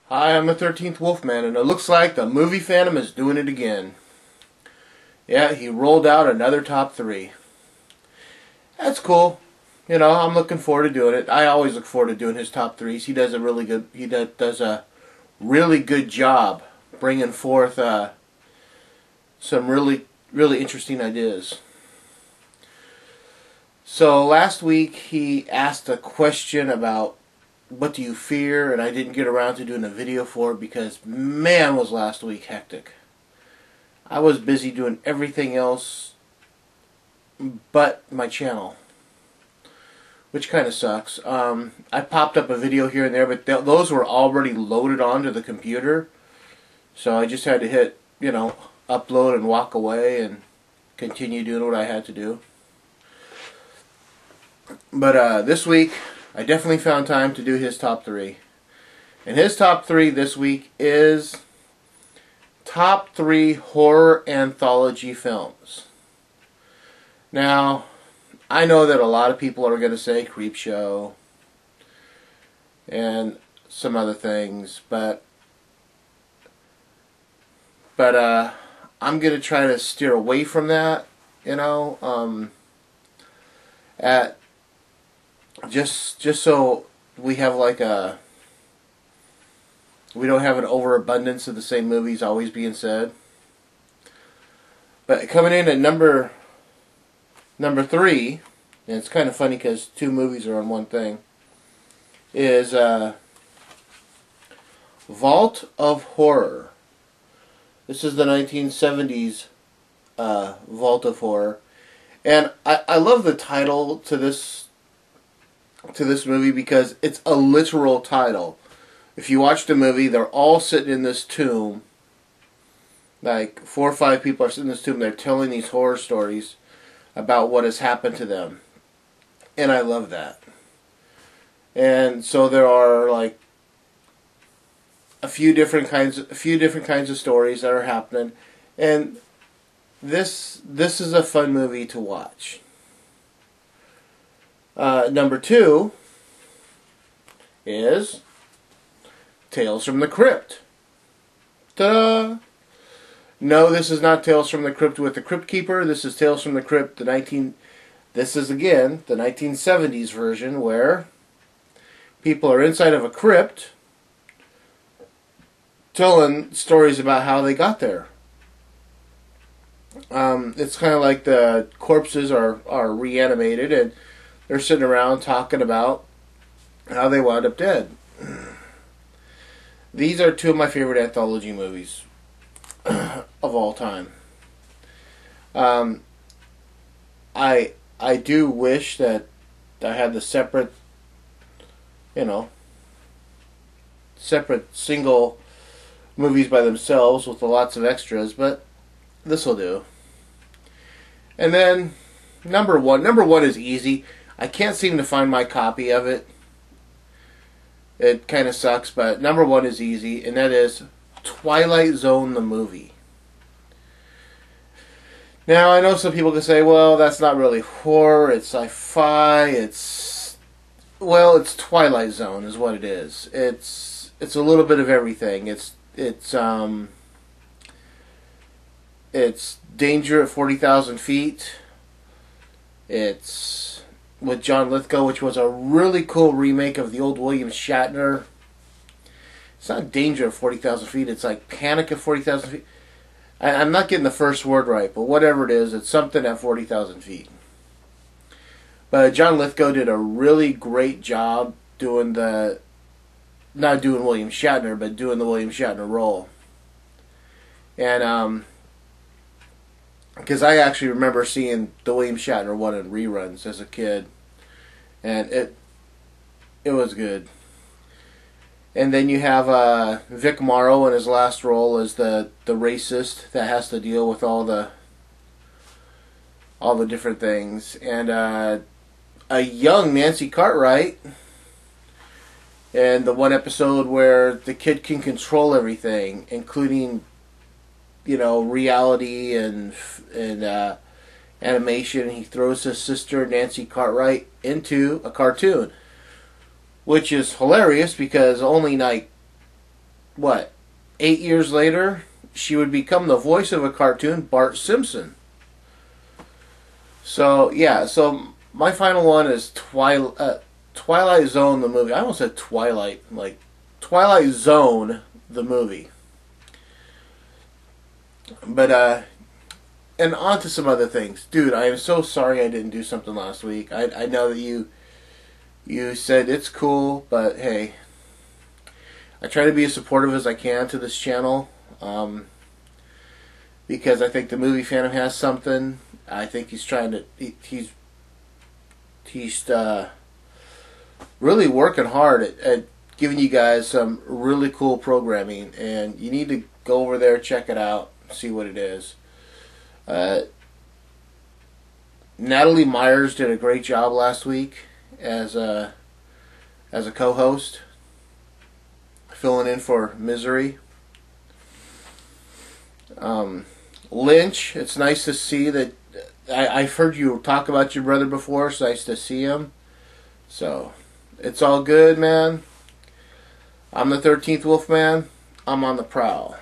Hi, I'm the 13th Wolfman, and it looks like the movie Phantom is doing it again. Yeah, he rolled out another top 3. That's cool. You know, I'm looking forward to doing it. I always look forward to doing his top 3s. He does a really good. Does a really good job bringing forth some really interesting ideas. So last week he asked a question about what do you fear, and I didn't get around to doing a video for it because, man, was last week hectic. I was busy doing everything else but my channel, which kind of sucks. I popped up a video here and there, but those were already loaded onto the computer, so I just had to hit, upload and walk away and continue doing what I had to do. But this week, I definitely found time to do his top 3. And his top 3 this week is top 3 horror anthology films. Now, I know that a lot of people are going to say Creepshow and some other things, but I'm going to try to steer away from that, just so we have we don't have an overabundance of the same movies always being said. But coming in at number 3, and it's kind of funny because 2 movies are on one thing, is Vault of Horror. This is the 1970s Vault of Horror, and I love the title to this movie because it's a literal title. If you watch the movie, they're all sitting in this tomb. Like 4 or 5 people are sitting in this tomb. They're telling these horror stories about what has happened to them, and I love that. And so there are like a few different kinds of stories that are happening, and this is a fun movie to watch. Number 2 is Tales from the Crypt. Ta-da! No, this is not Tales from the Crypt with the Crypt Keeper. This is Tales from the Crypt, this is again the 1970s version where people are inside of a crypt telling stories about how they got there. It's kind of like the corpses are reanimated and they're sitting around talking about how they wound up dead. These are 2 of my favorite anthology movies of all time. I do wish that I had the separate single movies by themselves with lots of extras, but this will do. And then number one is easy. I can't seem to find my copy of it. It kind of sucks, but number 1 is easy, and that is Twilight Zone, the movie. Now, I know some people can say, well, that's not really horror, it's sci-fi, it's Twilight Zone is what it is. It's a little bit of everything. It's Danger at 40,000 feet. It's with John Lithgow, which was a really cool remake of the old William Shatner. It's not Danger at 40,000 feet, it's like Panic at 40,000 feet. I'm not getting the first word right, but whatever it is, it's something at 40,000 feet. But John Lithgow did a really great job doing not doing William Shatner, but doing the William Shatner role. And, because I actually remember seeing the William Shatner one in reruns as a kid, and it was good. And then you have Vic Morrow in his last role as the racist that has to deal with all the different things, and a young Nancy Cartwright, and the one episode where the kid can control everything, including reality and animation. He throws his sister Nancy Cartwright into a cartoon, which is hilarious because only like what, 8 years later, she would become the voice of a cartoon, Bart Simpson. So, yeah, so my final one is Twilight Zone, the movie. I almost said Twilight, like Twilight Zone, the movie. But, and on to some other things. Dude, I am so sorry I didn't do something last week. I know that you said it's cool, but hey, I try to be as supportive as I can to this channel, because I think the Movie Phantom has something. I think he's trying to, he's really working hard at giving you guys some really cool programming, and you need to go over there, check it out, see what it is. Natalie Myers did a great job last week as a co-host, filling in for Misery. Lynch, it's nice to see that. I've heard you talk about your brother before. It's nice to see him. So, it's all good, man. I'm the 13th Wolfman. I'm on the prowl.